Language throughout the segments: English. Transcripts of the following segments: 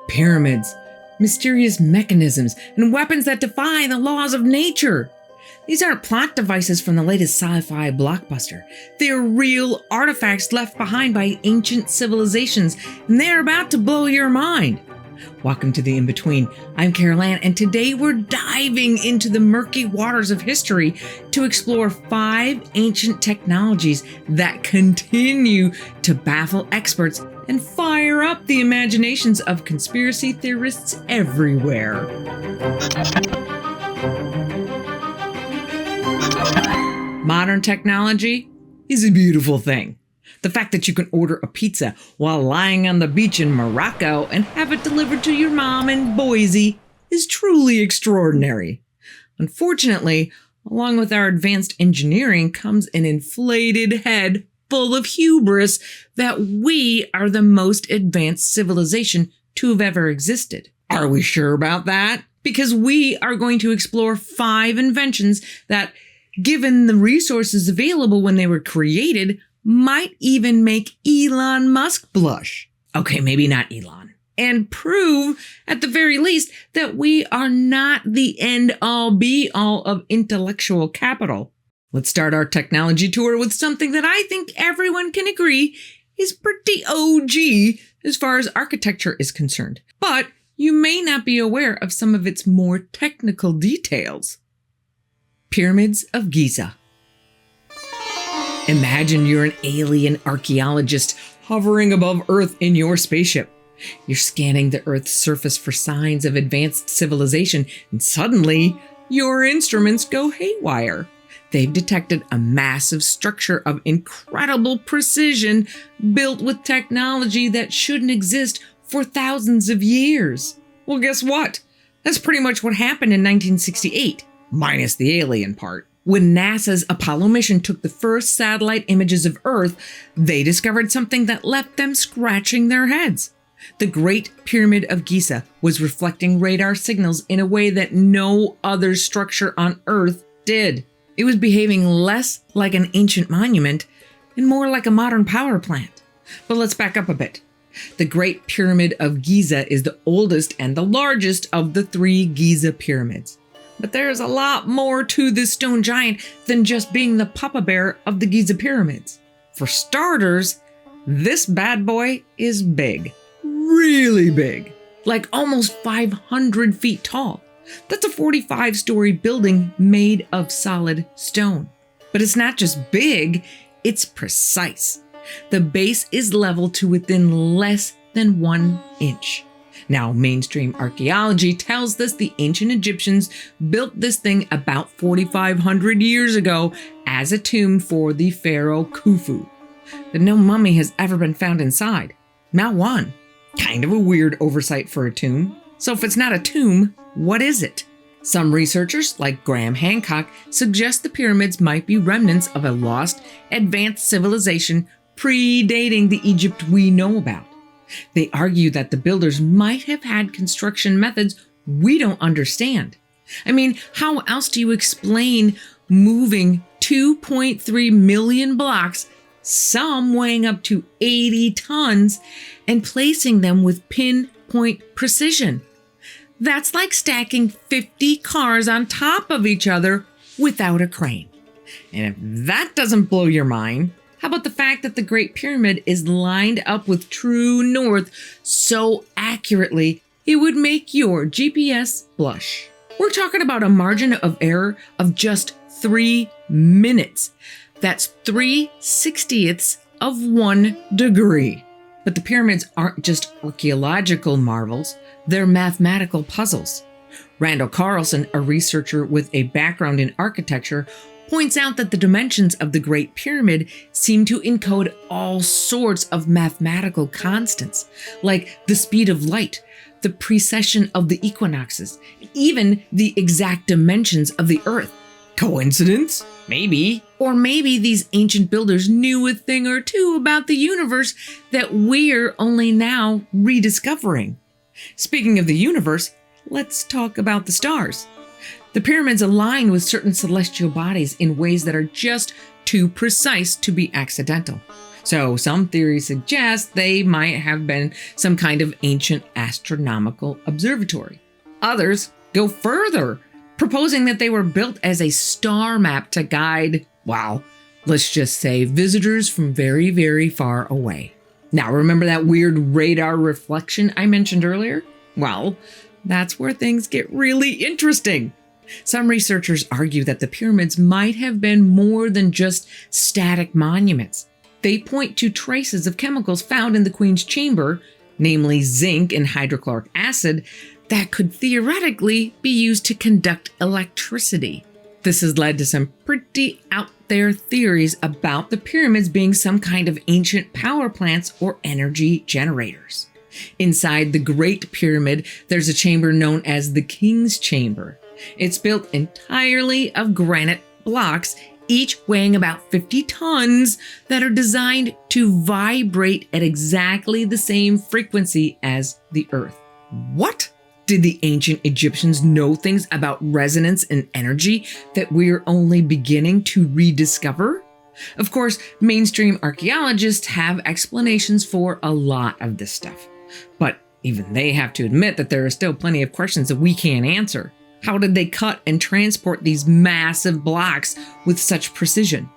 Pyramids, mysterious mechanisms, and weapons that defy the laws of nature. These aren't plot devices from the latest sci-fi blockbuster. They're real artifacts left behind by ancient civilizations, and they're about to blow your mind. Welcome to the In-Between. I'm Carol Ann, and today we're diving into the murky waters of history to explore 5 ancient technologies that continue to baffle experts and fire up the imaginations of conspiracy theorists everywhere. Modern technology is a beautiful thing. The fact that you can order a pizza while lying on the beach in Morocco and have it delivered to your mom in Boise is truly extraordinary. Unfortunately, along with our advanced engineering comes an inflated head full of hubris that we are the most advanced civilization to have ever existed. Are we sure about that? Because we are going to explore 5 inventions that, given the resources available when they were created, might even make Elon Musk blush. Okay, maybe not Elon. And prove, at the very least, that we are not the end-all be-all of intellectual capital. Let's start our technology tour with something that I think everyone can agree is pretty OG as far as architecture is concerned. But you may not be aware of some of its more technical details. Pyramids of Giza. Imagine you're an alien archaeologist hovering above Earth in your spaceship. You're scanning the Earth's surface for signs of advanced civilization, and suddenly, your instruments go haywire. They've detected a massive structure of incredible precision built with technology that shouldn't exist for thousands of years. Well, guess what? That's pretty much what happened in 1968, minus the alien part. When NASA's Apollo mission took the first satellite images of Earth, they discovered something that left them scratching their heads. The Great Pyramid of Giza was reflecting radar signals in a way that no other structure on Earth did. It was behaving less like an ancient monument and more like a modern power plant. But let's back up a bit. The Great Pyramid of Giza is the oldest and the largest of the 3 Giza pyramids. But there's a lot more to this stone giant than just being the Papa Bear of the Giza pyramids. For starters, this bad boy is big. Really big. Like almost 500 feet tall. That's a 45-story building made of solid stone. But it's not just big, it's precise. The base is level to within less than 1 inch. Now, mainstream archaeology tells us the ancient Egyptians built this thing about 4,500 years ago as a tomb for the pharaoh Khufu. But no mummy has ever been found inside. Not one. Kind of a weird oversight for a tomb. So if it's not a tomb, what is it? Some researchers, like Graham Hancock, suggest the pyramids might be remnants of a lost, advanced civilization predating the Egypt we know about. They argue that the builders might have had construction methods we don't understand. I mean, how else do you explain moving 2.3 million blocks, some weighing up to 80 tons, and placing them with pinpoint precision? That's like stacking 50 cars on top of each other without a crane. And if that doesn't blow your mind, how about the fact that the Great Pyramid is lined up with true north so accurately it would make your GPS blush? We're talking about a margin of error of just 3 minutes. That's 3/60ths of 1 degree. But the pyramids aren't just archaeological marvels, they're mathematical puzzles. Randall Carlson, a researcher with a background in architecture, points out that the dimensions of the Great Pyramid seem to encode all sorts of mathematical constants, like the speed of light, the precession of the equinoxes, even the exact dimensions of the Earth. Coincidence? Maybe. Or maybe these ancient builders knew a thing or two about the universe that we're only now rediscovering. Speaking of the universe, let's talk about the stars. The pyramids align with certain celestial bodies in ways that are just too precise to be accidental. So some theories suggest they might have been some kind of ancient astronomical observatory. Others go further, proposing that they were built as a star map to guide, well, let's just say visitors from very, very far away. Now, remember that weird radar reflection I mentioned earlier? Well, that's where things get really interesting. Some researchers argue that the pyramids might have been more than just static monuments. They point to traces of chemicals found in the Queen's chamber, namely zinc and hydrochloric acid, that could theoretically be used to conduct electricity. This has led to some pretty out there theories about the pyramids being some kind of ancient power plants or energy generators. Inside the Great Pyramid, there's a chamber known as the King's Chamber. It's built entirely of granite blocks, each weighing about 50 tons, that are designed to vibrate at exactly the same frequency as the Earth. What? Did the ancient Egyptians know things about resonance and energy that we're only beginning to rediscover? Of course, mainstream archaeologists have explanations for a lot of this stuff, but even they have to admit that there are still plenty of questions that we can't answer. How did they cut and transport these massive blocks with such precision?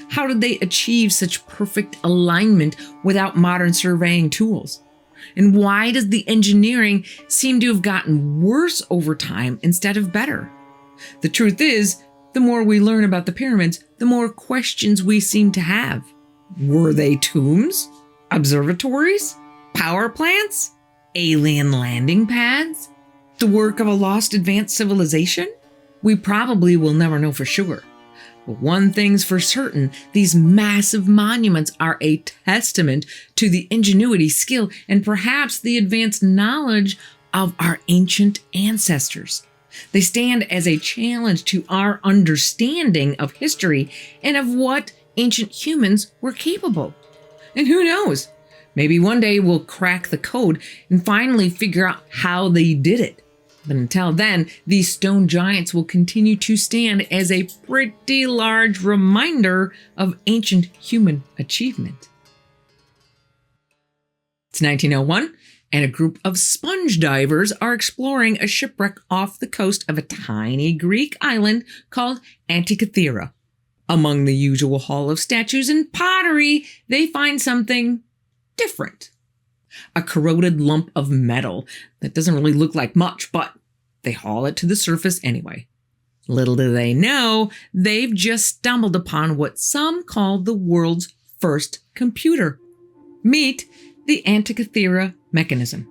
How did they achieve such perfect alignment without modern surveying tools? And why does the engineering seem to have gotten worse over time instead of better? The truth is, the more we learn about the pyramids, the more questions we seem to have. Were they tombs? Observatories? Power plants? Alien landing pads? The work of a lost advanced civilization? We probably will never know for sure. But one thing's for certain, these massive monuments are a testament to the ingenuity, skill, and perhaps the advanced knowledge of our ancient ancestors. They stand as a challenge to our understanding of history and of what ancient humans were capable. And who knows? Maybe one day we'll crack the code and finally figure out how they did it. But until then, these stone giants will continue to stand as a pretty large reminder of ancient human achievement. It's 1901, and a group of sponge divers are exploring a shipwreck off the coast of a tiny Greek island called Antikythera. Among the usual haul of statues and pottery, they find something different. A corroded lump of metal that doesn't really look like much, but they haul it to the surface anyway. Little do they know, they've just stumbled upon what some call the world's first computer. Meet the Antikythera mechanism.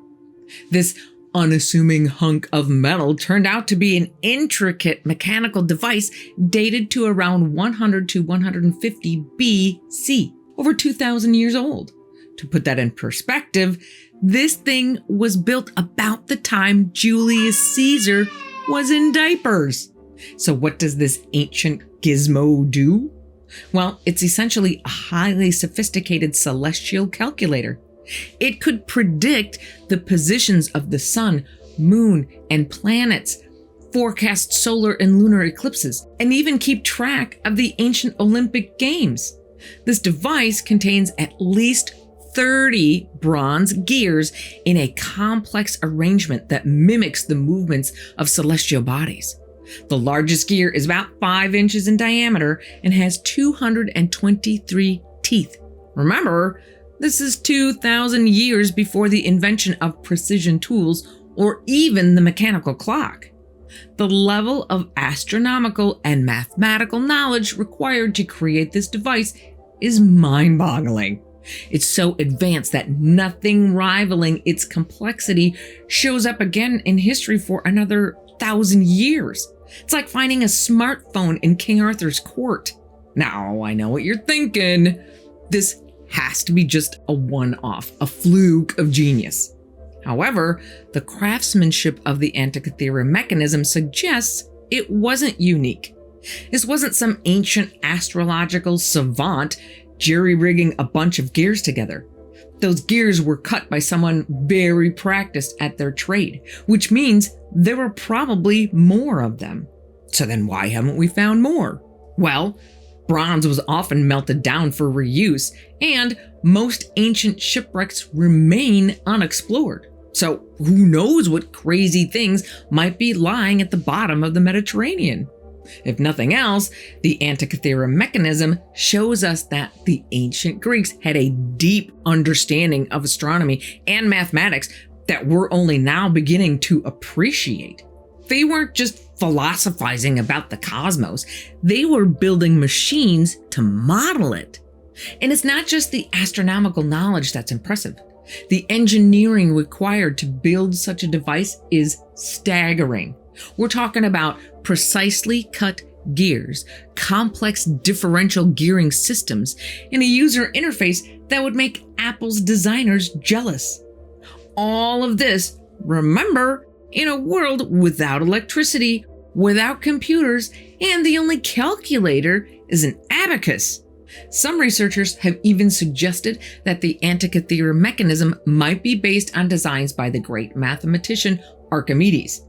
This unassuming hunk of metal turned out to be an intricate mechanical device dated to around 100 to 150 BC, over 2,000 years old. To put that in perspective, this thing was built about the time Julius Caesar was in diapers. So what does this ancient gizmo do? Well, it's essentially a highly sophisticated celestial calculator. It could predict the positions of the sun, moon, and planets, forecast solar and lunar eclipses, and even keep track of the ancient Olympic Games. This device contains at least 30 bronze gears in a complex arrangement that mimics the movements of celestial bodies. The largest gear is about 5 inches in diameter and has 223 teeth. Remember, this is 2,000 years before the invention of precision tools or even the mechanical clock. The level of astronomical and mathematical knowledge required to create this device is mind-boggling. It's so advanced that nothing rivaling its complexity shows up again in history for another 1,000 years. It's like finding a smartphone in King Arthur's court. Now, I know what you're thinking. This has to be just a one-off, a fluke of genius. However, the craftsmanship of the Antikythera mechanism suggests it wasn't unique. This wasn't some ancient astrological savant jerry-rigging a bunch of gears together. Those gears were cut by someone very practiced at their trade, which means there were probably more of them. So then why haven't we found more? Well, Bronze was often melted down for reuse, and most ancient shipwrecks remain unexplored. So who knows what crazy things might be lying at the bottom of the Mediterranean? If nothing else, the Antikythera mechanism shows us that the ancient Greeks had a deep understanding of astronomy and mathematics that we're only now beginning to appreciate. They weren't just philosophizing about the cosmos, they were building machines to model it. And it's not just the astronomical knowledge that's impressive. The engineering required to build such a device is staggering. We're talking about precisely cut gears, complex differential gearing systems, and a user interface that would make Apple's designers jealous. All of this, remember, in a world without electricity, without computers, and the only calculator is an abacus. Some researchers have even suggested that the Antikythera mechanism might be based on designs by the great mathematician Archimedes.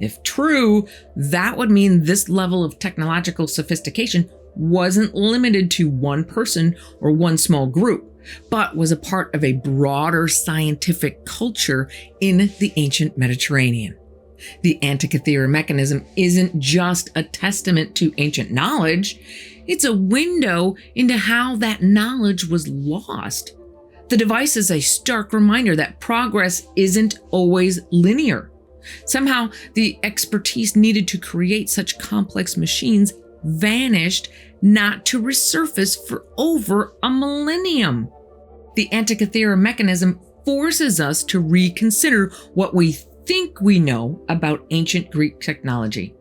If true, that would mean this level of technological sophistication wasn't limited to one person or one small group, but was a part of a broader scientific culture in the ancient Mediterranean. The Antikythera mechanism isn't just a testament to ancient knowledge, it's a window into how that knowledge was lost. The device is a stark reminder that progress isn't always linear. Somehow, the expertise needed to create such complex machines vanished, not to resurface for over a millennium. The Antikythera mechanism forces us to reconsider what we think we know about ancient Greek technology.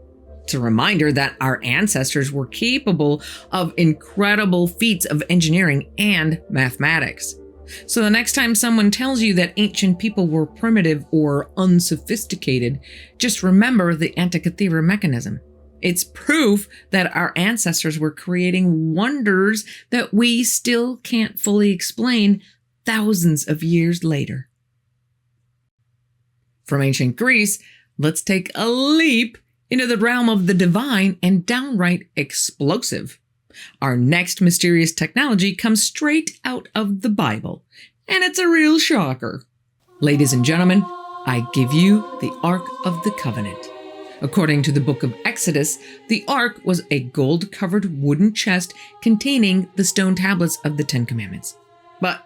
It's a reminder that our ancestors were capable of incredible feats of engineering and mathematics. So the next time someone tells you that ancient people were primitive or unsophisticated, just remember the Antikythera mechanism. It's proof that our ancestors were creating wonders that we still can't fully explain thousands of years later. From ancient Greece, let's take a leap into the realm of the divine and downright explosive. Our next mysterious technology comes straight out of the Bible, and it's a real shocker. Ladies and gentlemen, I give you the Ark of the Covenant. According to the book of Exodus, the Ark was a gold-covered wooden chest containing the stone tablets of the Ten Commandments. But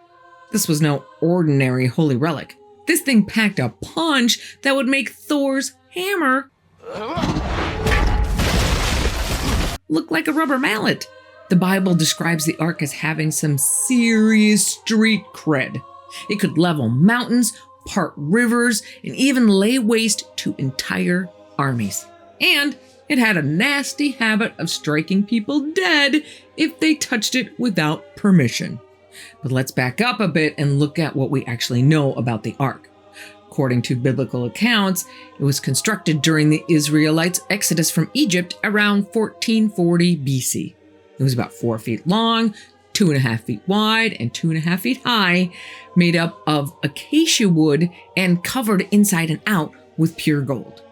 this was no ordinary holy relic. This thing packed a punch that would make Thor's hammer look like a rubber mallet. The Bible describes the Ark as having some serious street cred. It could level mountains, part rivers, and even lay waste to entire armies. And it had a nasty habit of striking people dead if they touched it without permission. But let's back up a bit and look at what we actually know about the Ark. According to biblical accounts, it was constructed during the Israelites' exodus from Egypt around 1440 BC. It was about 4 feet long, 2.5 feet wide, and 2.5 feet high, made up of acacia wood and covered inside and out with pure gold.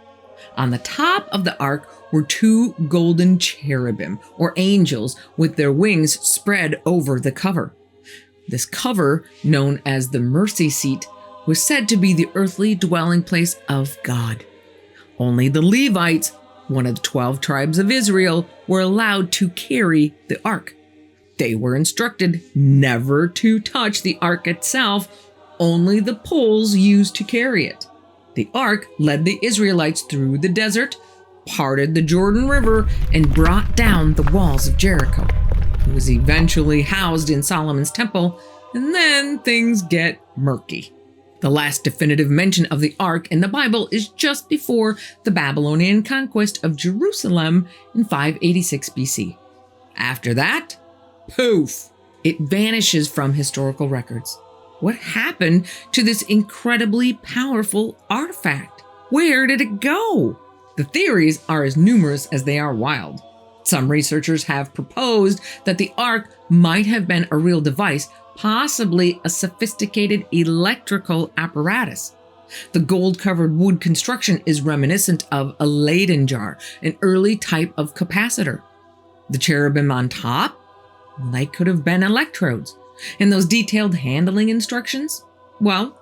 On the top of the ark were 2 golden cherubim, or angels, with their wings spread over the cover. This cover, known as the mercy seat, was said to be the earthly dwelling place of God. Only the Levites, one of the 12 tribes of Israel, were allowed to carry the ark. They were instructed never to touch the ark itself, only the poles used to carry it. The ark led the Israelites through the desert, parted the Jordan River, and brought down the walls of Jericho. It was eventually housed in Solomon's temple, and then things get murky. The last definitive mention of the Ark in the Bible is just before the Babylonian conquest of Jerusalem in 586 BC. After that, poof, it vanishes from historical records. What happened to this incredibly powerful artifact? Where did it go? The theories are as numerous as they are wild. Some researchers have proposed that the Ark might have been a real device, possibly a sophisticated electrical apparatus. The gold-covered wood construction is reminiscent of a Leyden jar, an early type of capacitor. The cherubim on top, They could have been electrodes. And those detailed handling instructions? Well,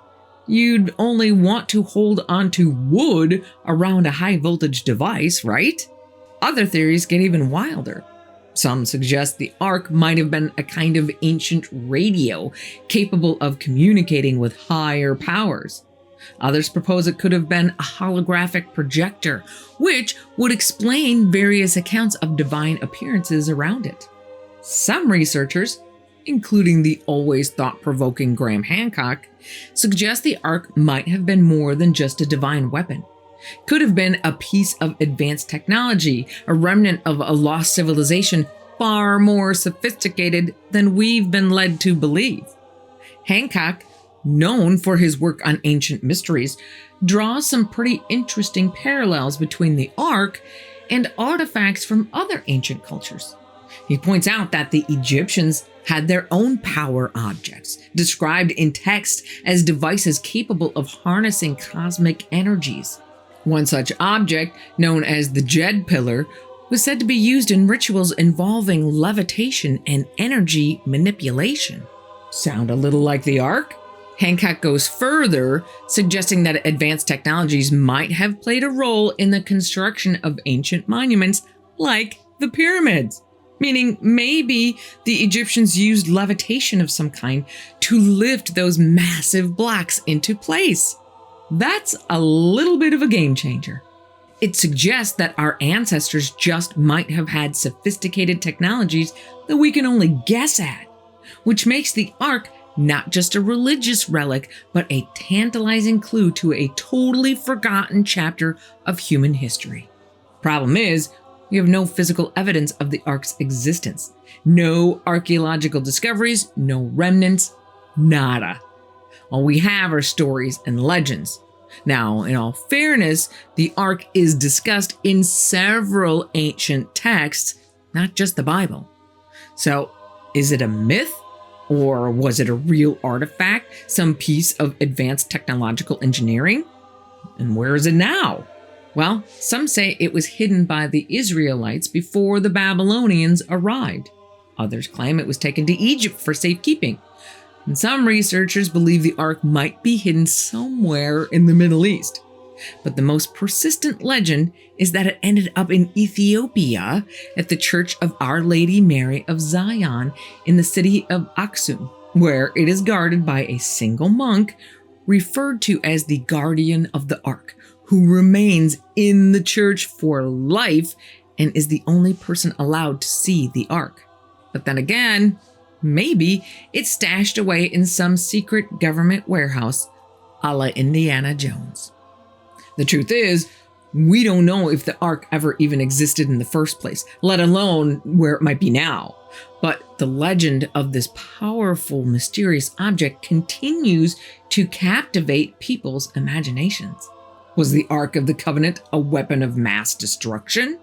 you'd only want to hold onto wood around a high voltage device, right? Other theories get even wilder. Some suggest the Ark might have been a kind of ancient radio capable of communicating with higher powers. Others propose it could have been a holographic projector, which would explain various accounts of divine appearances around it. Some researchers, including the always thought-provoking Graham Hancock, suggest the Ark might have been more than just a divine weapon. Could have been a piece of advanced technology, a remnant of a lost civilization far more sophisticated than we've been led to believe. Hancock, known for his work on ancient mysteries, draws some pretty interesting parallels between the Ark and artifacts from other ancient cultures. He points out that the Egyptians had their own power objects, described in text as devices capable of harnessing cosmic energies. One such object, known as the Jed Pillar, was said to be used in rituals involving levitation and energy manipulation. Sound a little like the Ark? Hancock goes further, suggesting that advanced technologies might have played a role in the construction of ancient monuments like the pyramids. Meaning maybe the Egyptians used levitation of some kind to lift those massive blocks into place. That's a little bit of a game changer. It suggests that our ancestors just might have had sophisticated technologies that we can only guess at, which makes the Ark not just a religious relic, but a tantalizing clue to a totally forgotten chapter of human history. Problem is, we have no physical evidence of the Ark's existence. No archaeological discoveries, no remnants, nada. All we have are stories and legends. Now, in all fairness, the Ark is discussed in several ancient texts, not just the Bible. So, is it a myth? Or was it a real artifact, some piece of advanced technological engineering? And where is it now? Well, some say it was hidden by the Israelites before the Babylonians arrived. Others claim it was taken to Egypt for safekeeping. And some researchers believe the Ark might be hidden somewhere in the Middle East. But the most persistent legend is that it ended up in Ethiopia at the Church of Our Lady Mary of Zion in the city of Aksum, where it is guarded by a single monk referred to as the guardian of the Ark, who remains in the church for life and is the only person allowed to see the Ark. But then again, maybe it's stashed away in some secret government warehouse a la Indiana Jones. The truth is, we don't know if the Ark ever even existed in the first place, let alone where it might be now. But the legend of this powerful, mysterious object continues to captivate people's imaginations. Was the Ark of the Covenant a weapon of mass destruction?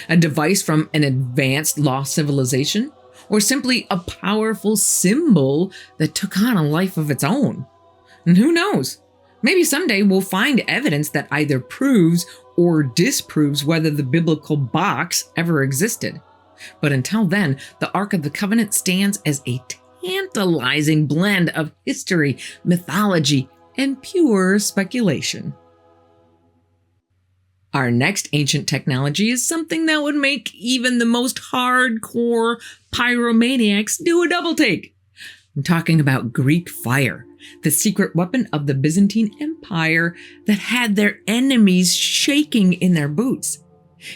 A device from an advanced lost civilization? Or simply a powerful symbol that took on a life of its own? And who knows? Maybe someday we'll find evidence that either proves or disproves whether the biblical box ever existed. But until then, the Ark of the Covenant stands as a tantalizing blend of history, mythology, and pure speculation. Our next ancient technology is something that would make even the most hardcore pyromaniacs do a double take. I'm talking about Greek fire, the secret weapon of the Byzantine Empire that had their enemies shaking in their boots.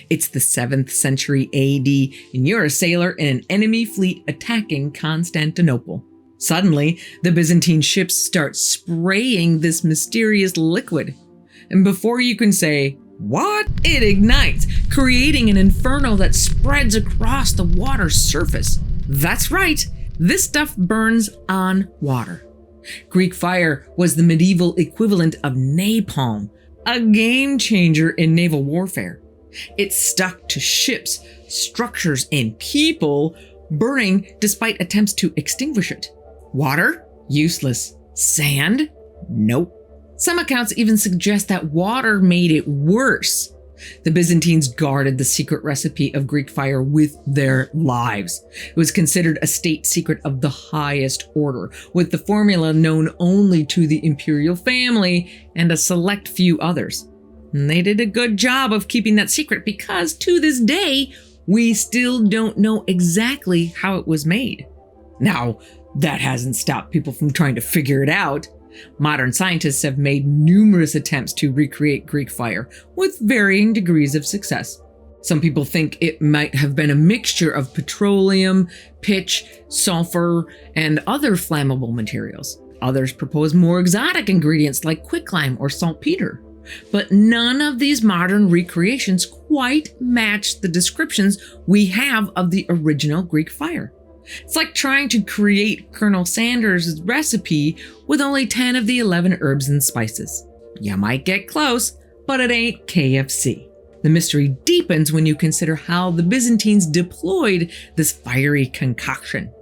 It's the 7th century AD, and you're a sailor in an enemy fleet attacking Constantinople. Suddenly, the Byzantine ships start spraying this mysterious liquid. And before you can say, "What?" it ignites, creating an inferno that spreads across the water's surface. That's right, this stuff burns on water. Greek fire was the medieval equivalent of napalm, a game changer in naval warfare. It stuck to ships, structures, and people, burning despite attempts to extinguish it. Water? Useless. Sand? Nope. Some accounts even suggest that water made it worse. The Byzantines guarded the secret recipe of Greek fire with their lives. It was considered a state secret of the highest order, with the formula known only to the imperial family and a select few others. And they did a good job of keeping that secret because to this day, we still don't know exactly how it was made. Now, that hasn't stopped people from trying to figure it out. Modern scientists have made numerous attempts to recreate Greek fire with varying degrees of success. Some people think it might have been a mixture of petroleum, pitch, sulfur, and other flammable materials. Others propose more exotic ingredients like quicklime or saltpeter. But none of these modern recreations quite match the descriptions we have of the original Greek fire. It's like trying to create Colonel Sanders' recipe with only 10 of the 11 herbs and spices. You might get close, but it ain't KFC. The mystery deepens when you consider how the Byzantines deployed this fiery concoction.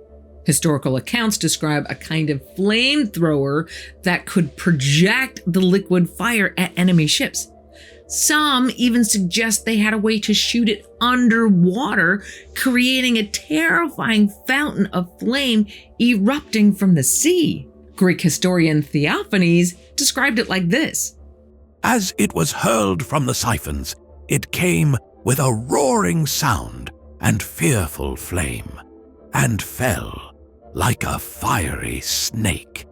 Historical accounts describe a kind of flamethrower that could project the liquid fire at enemy ships. Some even suggest they had a way to shoot it underwater, creating a terrifying fountain of flame erupting from the sea. Greek historian Theophanes described it like this: "As it was hurled from the siphons, it came with a roaring sound and fearful flame, and fell like a fiery snake."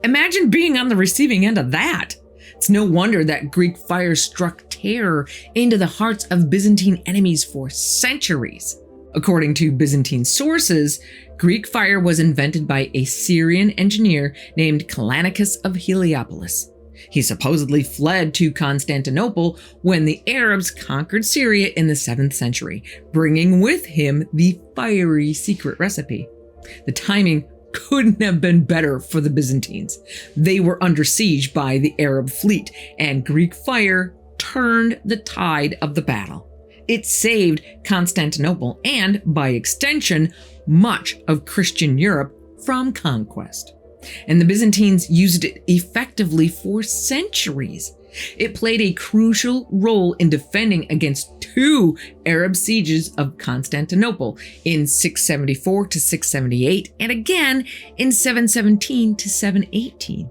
Imagine being on the receiving end of that. It's no wonder that Greek fire struck terror into the hearts of Byzantine enemies for centuries. According to Byzantine sources, Greek fire was invented by a Syrian engineer named Callinicus of Heliopolis. He supposedly fled to Constantinople when the Arabs conquered Syria in the 7th century, bringing with him the fiery secret recipe. The timing couldn't have been better for the Byzantines. They were under siege by the Arab fleet, and Greek fire turned the tide of the battle. It saved Constantinople and, by extension, much of Christian Europe from conquest. And the Byzantines used it effectively for centuries. It played a crucial role in defending against 2 Arab sieges of Constantinople in 674 to 678 and again in 717 to 718.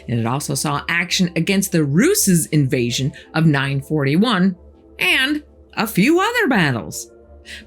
And it also saw action against the Rus' invasion of 941 and a few other battles.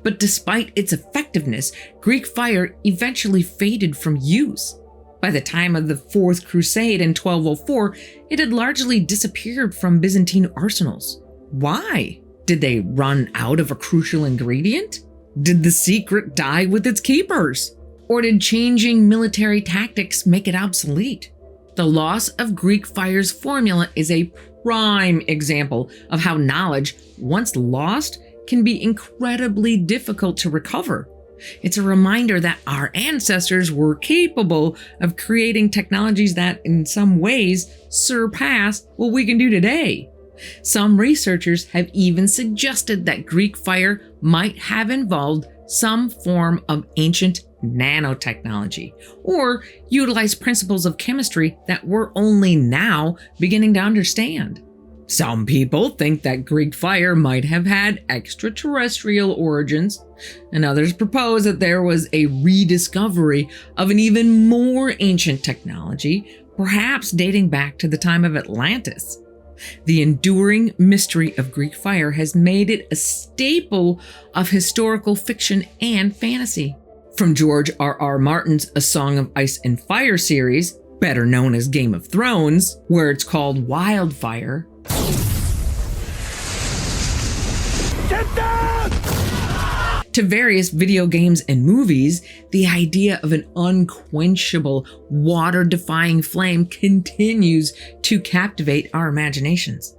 But despite its effectiveness, Greek fire eventually faded from use. By the time of the Fourth Crusade in 1204, it had largely disappeared from Byzantine arsenals. Why? Did they run out of a crucial ingredient? Did the secret die with its keepers? Or did changing military tactics make it obsolete? The loss of Greek fire's formula is a prime example of how knowledge, once lost, can be incredibly difficult to recover. It's a reminder that our ancestors were capable of creating technologies that, in some ways, surpass what we can do today. Some researchers have even suggested that Greek fire might have involved some form of ancient nanotechnology, or utilized principles of chemistry that we're only now beginning to understand. Some people think that Greek fire might have had extraterrestrial origins, and others propose that there was a rediscovery of an even more ancient technology, perhaps dating back to the time of Atlantis. The enduring mystery of Greek fire has made it a staple of historical fiction and fantasy. From George R.R. Martin's A Song of Ice and Fire series, better known as Game of Thrones, where it's called Wildfire, Get down! to various video games and movies, the idea of an unquenchable, water-defying flame continues to captivate our imaginations.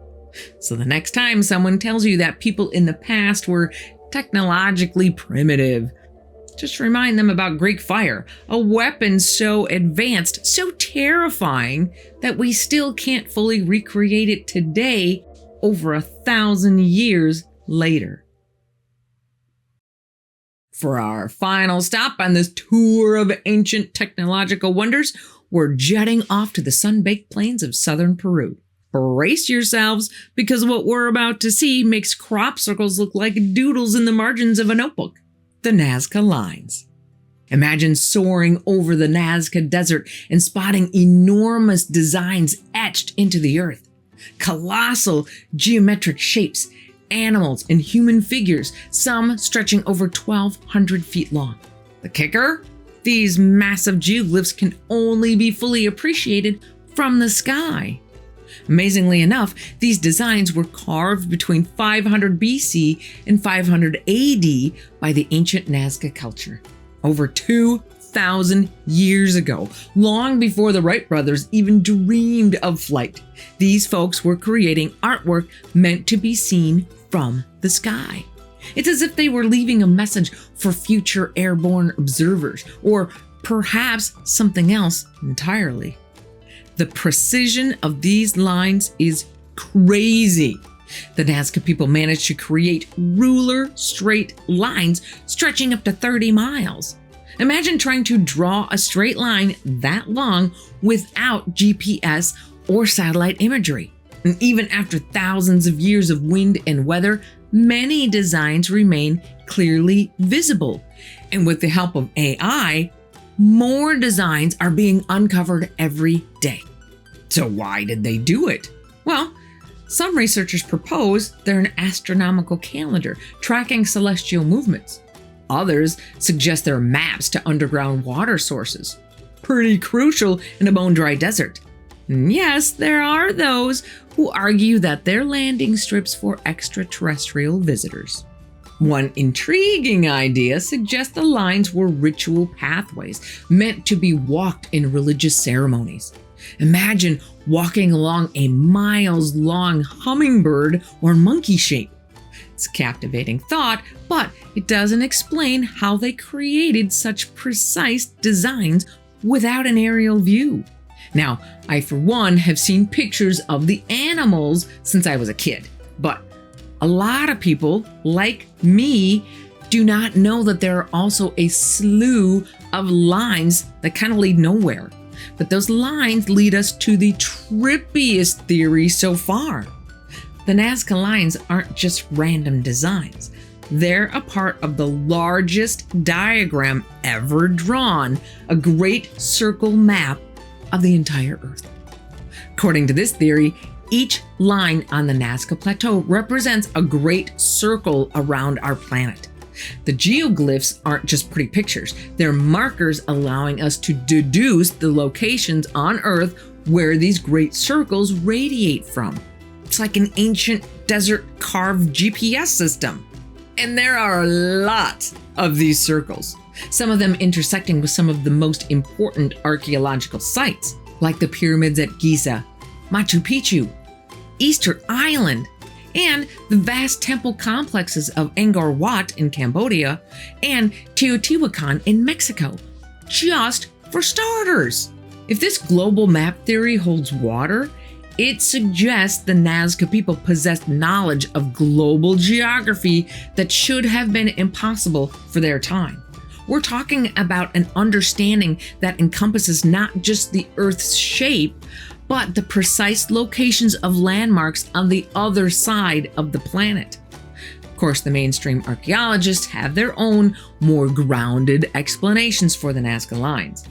So the next time someone tells you that people in the past were technologically primitive, just remind them about Greek fire, a weapon so advanced, so terrifying, that we still can't fully recreate it today, over 1,000 years later. For our final stop on this tour of ancient technological wonders, we're jetting off to the sun-baked plains of southern Peru. brace yourselves, because what we're about to see makes crop circles look like doodles in the margins of a notebook. The Nazca Lines. Imagine soaring over the Nazca Desert and spotting enormous designs etched into the earth. Colossal geometric shapes, animals and human figures, some stretching over 1,200 feet long. The kicker? These massive geoglyphs can only be fully appreciated from the sky. Amazingly enough, these designs were carved between 500 BC and 500 AD by the ancient Nazca culture. Over 2,000 years ago, long before the Wright brothers even dreamed of flight, these folks were creating artwork meant to be seen from the sky. It's as if they were leaving a message for future airborne observers, or perhaps something else entirely. The precision of these lines is crazy. The Nazca people managed to create ruler straight lines stretching up to 30 miles. Imagine trying to draw a straight line that long without GPS or satellite imagery. And even after thousands of years of wind and weather, many designs remain clearly visible. And with the help of AI, more designs are being uncovered every day. So why did they do it? Well, some researchers propose they're an astronomical calendar tracking celestial movements. Others suggest they're maps to underground water sources. Pretty crucial in a bone-dry desert. And yes, there are those who argue that they're landing strips for extraterrestrial visitors. One intriguing idea suggests the lines were ritual pathways meant to be walked in religious ceremonies. Imagine walking along a miles-long hummingbird or monkey shape. It's a captivating thought, but it doesn't explain how they created such precise designs without an aerial view. Now, I for one have seen pictures of the animals since I was a kid, but a lot of people, like me, do not know that there are also a slew of lines that kind of lead nowhere. But those lines lead us to the trippiest theory so far. The Nazca Lines aren't just random designs. They're a part of the largest diagram ever drawn, a great circle map of the entire Earth. According to this theory, each line on the Nazca Plateau represents a great circle around our planet. The geoglyphs aren't just pretty pictures, they're markers allowing us to deduce the locations on Earth where these great circles radiate from. It's like an ancient desert carved GPS system. And there are a lot of these circles, some of them intersecting with some of the most important archaeological sites, like the pyramids at Giza, Machu Picchu, Easter Island, and the vast temple complexes of Angkor Wat in Cambodia and Teotihuacan in Mexico, just for starters. If this global map theory holds water, it suggests the Nazca people possessed knowledge of global geography that should have been impossible for their time. We're talking about an understanding that encompasses not just the Earth's shape, but the precise locations of landmarks on the other side of the planet. Of course, the mainstream archaeologists have their own, more grounded explanations for the Nazca Lines.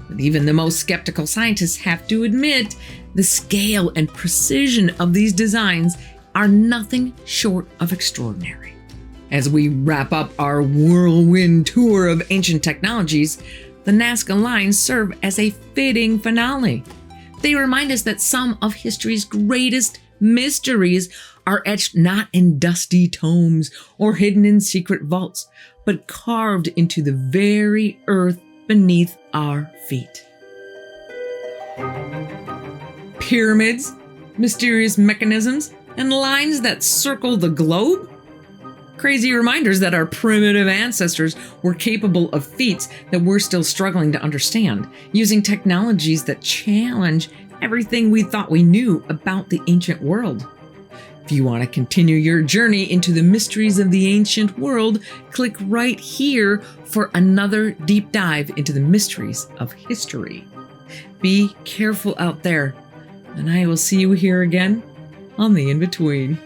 But even the most skeptical scientists have to admit the scale and precision of these designs are nothing short of extraordinary. As we wrap up our whirlwind tour of ancient technologies, the Nazca Lines serve as a fitting finale. They remind us that some of history's greatest mysteries are etched not in dusty tomes or hidden in secret vaults, but carved into the very earth beneath our feet. Pyramids, mysterious mechanisms, and lines that circle the globe? Crazy reminders that our primitive ancestors were capable of feats that we're still struggling to understand, using technologies that challenge everything we thought we knew about the ancient world. If you want to continue your journey into the mysteries of the ancient world, click right here for another deep dive into the mysteries of history. Be careful out there, and I will see you here again on the In-Between.